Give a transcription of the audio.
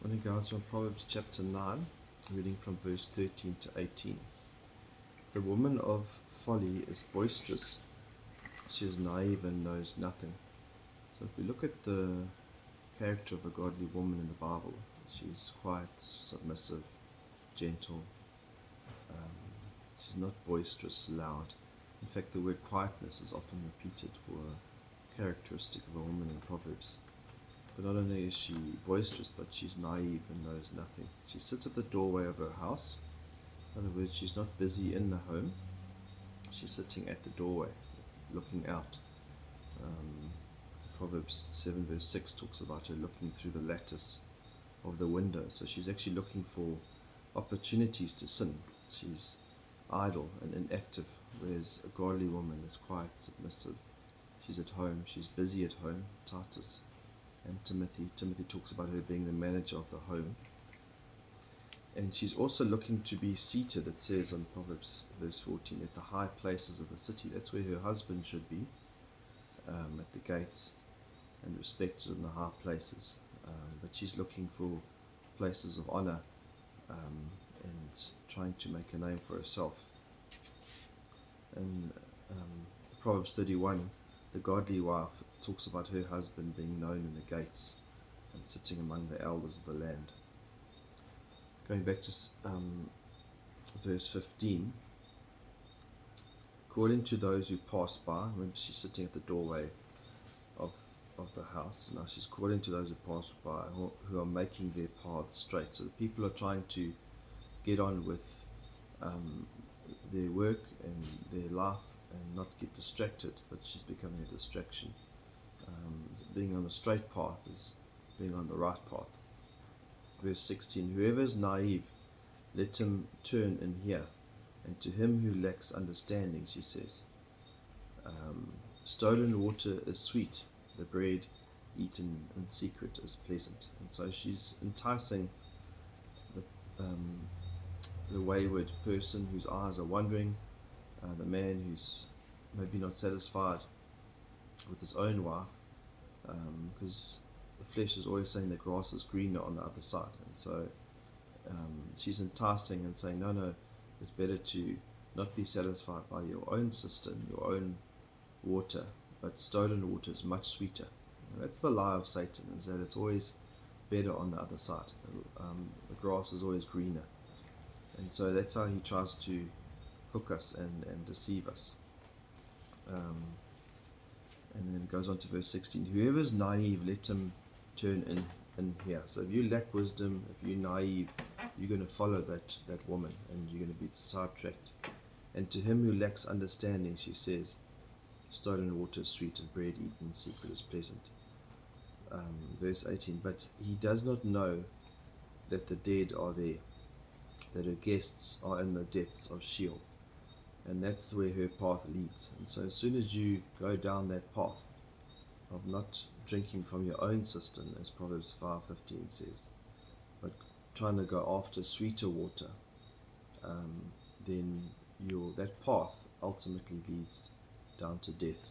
Morning guys, from Proverbs chapter 9, reading from verse 13 to 18. The woman of folly is boisterous, she is naive and knows nothing. So if we look at the character of a godly woman in the Bible, she's quiet, submissive, gentle. She's not boisterous, loud. In fact, the word quietness is often repeated for a characteristic of a woman in Proverbs. But not only is she boisterous, but she's naive and knows nothing. She sits at the doorway of her house. In other words, she's not busy in the home. She's sitting at the doorway, looking out. Proverbs 7 verse 6 talks about her looking through the lattice of the window. So she's actually looking for opportunities to sin. She's idle and inactive, whereas a godly woman is quiet, submissive. She's at home. She's busy at home. Titus and Timothy talks about her being the manager of the home. And she's also looking to be seated, it says in Proverbs verse 14, at the high places of the city. That's where her husband should be, at the gates, and respected in the high places. But she's looking for places of honor and trying to make a name for herself. And Proverbs 31, the godly wife talks about her husband being known in the gates and sitting among the elders of the land. Going back to verse 15, according to those who pass by, remember she's sitting at the doorway of the house. Now she's according to those who pass by, who are making their paths straight. So the people are trying to get on with their work and their life and not get distracted, but she's becoming a distraction. Being on the straight path is being on the right path. Verse 16, whoever is naive, let him turn in here, and to him who lacks understanding, she says, stolen water is sweet, the bread eaten in secret is pleasant. And so she's enticing the wayward person whose eyes are wandering, the man who's maybe not satisfied with his own wife, because the flesh is always saying the grass is greener on the other side. And so she's enticing and saying, no, it's better to not be satisfied by your own cistern, your own water, but stolen water is much sweeter. And that's the lie of Satan, is that it's always better on the other side. The grass is always greener. And so that's how he tries to hook us and deceive us. And then it goes on to verse 16. Whoever is naive, let him turn in here. So if you lack wisdom, if you're naive, you're going to follow that woman and you're going to be sidetracked. And to him who lacks understanding, she says, stolen water is sweet and bread eaten in secret is pleasant. Verse 18. But he does not know that the dead are there, that her guests are in the depths of Sheol. And that's where her path leads. And so as soon as you go down that path of not drinking from your own cistern, as Proverbs 5:15 says, but trying to go after sweeter water, then that path ultimately leads down to death.